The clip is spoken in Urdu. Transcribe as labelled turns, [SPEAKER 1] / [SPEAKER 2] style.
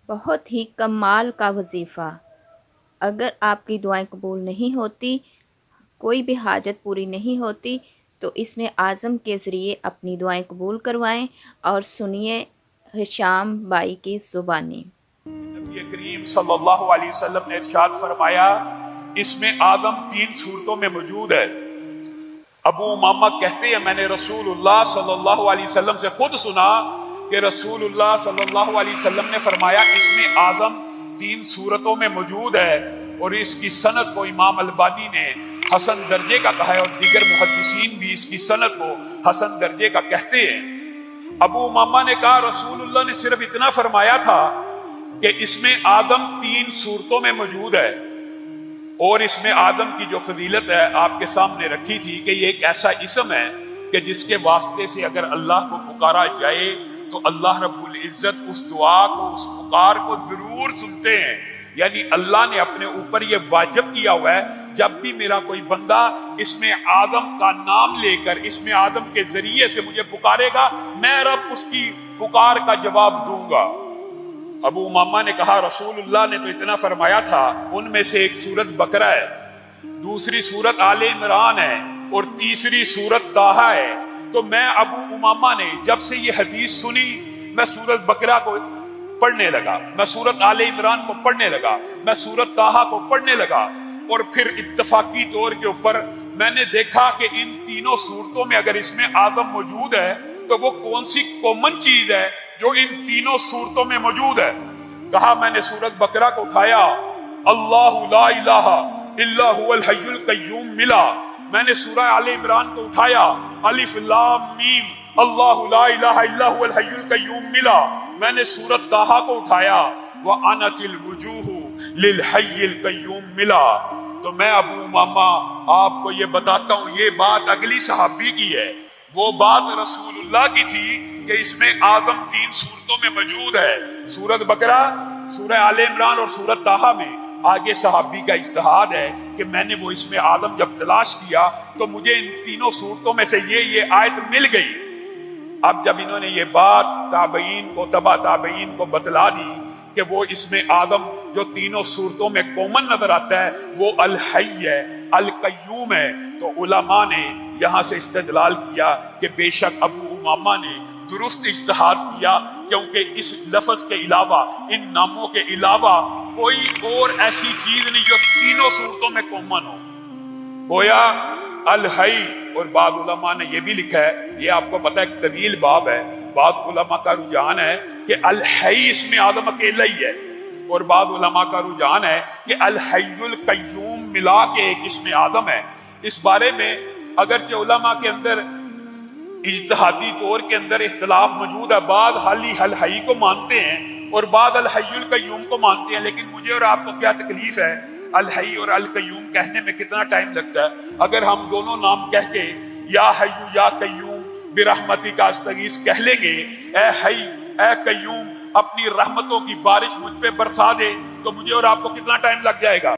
[SPEAKER 1] بہت ہی کمال کا وظیفہ۔ اگر آپ کی دعائیں قبول نہیں ہوتی، کوئی بھی حاجت پوری نہیں ہوتی، تو اس میں اعظم کے ذریعے اپنی دعائیں قبول کروائیں اور سنیے ہشام بائی کی زبانی۔
[SPEAKER 2] نبی کریم صلی اللہ علیہ وسلم نے ارشاد فرمایا، اس میں آدم 3 صورتوں میں موجود ہے۔ ابو امامہ کہتے ہیں میں نے رسول اللہ صلی اللہ علیہ وسلم سے خود سنا کہ رسول اللہ صلی اللہ علیہ وسلم نے فرمایا اس میں آدم 3 صورتوں میں موجود ہے، اور اس کی سند کو امام البانی نے حسن درجے کا کہا ہے، اور دیگر محدثین بھی اس کی سند کو حسن درجے کا کہتے ہیں۔ ابو امامہ نے کہا رسول اللہ نے صرف اتنا فرمایا تھا کہ اس میں آدم 3 صورتوں میں موجود ہے، اور اس میں آدم کی جو فضیلت ہے آپ کے سامنے رکھی تھی کہ یہ ایک ایسا اسم ہے کہ جس کے واسطے سے اگر اللہ کو پکارا جائے تو اللہ رب العزت اس دعا کو، اس پکار کو ضرور سنتے ہیں۔ یعنی اللہ نے اپنے اوپر یہ واجب کیا ہوا ہے، جب بھی میرا کوئی بندہ اس میں آدم کا نام لے کر، اس میں آدم کے ذریعے سے مجھے پکارے گا، میں رب اس کی پکار کا جواب دوں گا۔ ابو امامہ نے کہا رسول اللہ نے تو اتنا فرمایا تھا، ان میں سے ایک سورت بقرہ ہے، دوسری سورت آل عمران ہے، اور تیسری سورت طٰہٰ ہے۔ تو میں ابو امامہ نے جب سے یہ حدیث سنی، میں سورت بقرہ کو پڑھنے لگا، میں سورت آل عمران کو پڑھنے لگا، میں سورت طٰہٰ کو پڑھنے لگا، اور پھر اتفاقی طور کے اوپر میں نے دیکھا کہ ان تینوں صورتوں میں اگر اس میں آدم موجود ہے تو وہ کون سی کامن چیز ہے جو ان تینوں صورتوں میں موجود ہے۔ کہا میں نے سورت بقرہ کو اٹھایا، اللہ لا الہ الا هو الحی القیوم ملا۔ میں نے سورہ آل عمران کو اٹھایا، الف لام میم اللہ لا الہ الا هو الحی القیوم ملا۔ میں نے سورت طٰہٰ کو اٹھایا، وَأَنَتِ الْوُجُوهُ لِلْحَيِّ الْقَيُّومِ ملا۔ تو میں ابو امامہ آپ کو یہ بتاتا ہوں، یہ بات اگلی صحابی کی ہے، وہ بات رسول اللہ کی تھی کہ اس میں آدم 3 صورتوں میں موجود ہے، سورت بقرہ، سورہ آل عمران اور سورت طٰہٰ میں۔ آگے صحابی کا اجتہاد ہے کہ میں نے وہ اس میں آدم جب تلاش کیا تو مجھے ان تینوں صورتوں میں سے یہ آیت مل گئی۔ اب جب انہوں نے یہ بات تابعین کو، تبع تابعین کو بتلا دی کہ وہ اس میں آدم جو تینوں صورتوں میں کومن نظر آتا ہے وہ الحی ہے، القیوم ہے، تو علماء نے یہاں سے استدلال کیا کہ بے شک ابو امامہ نے درست اجتہاد کیا، کیونکہ اس لفظ کے علاوہ، ان ناموں کے علاوہ کوئی اور ایسی چیز نہیں جو تینوں صورتوں میں کومن ہو۔ گویا الحی، اور بعض علماء نے یہ بھی لکھا ہے، یہ آپ کو پتہ ہے ایک طویل باب ہے، بعض علماء کا رجحان ہے کہ الحی اس میں آدم اکیلا ہی ہے، اور بعض علماء کا رجحان ہے کہ الحی القیوم ملا کے ایک اس میں آدم ہے۔ اس بارے میں اگرچہ علماء کے اندر اجتہادی طور کے اندر اختلاف موجود ہے، بعض الحی کو مانتے ہیں اور بعض الحی القیوم کو مانتے ہیں، لیکن مجھے اور آپ کو کیا تکلیف ہے الحی اور القیوم کہنے میں کتنا ٹائم لگتا ہے؟ اگر ہم دونوں نام کہہ کے یا حی یا قیوم برحمتک استغیث کہہ لیں گے، اے حی اے قیوم اپنی رحمتوں کی بارش مجھ پہ برسا دے، تو مجھے اور آپ کو کتنا ٹائم لگ جائے گا؟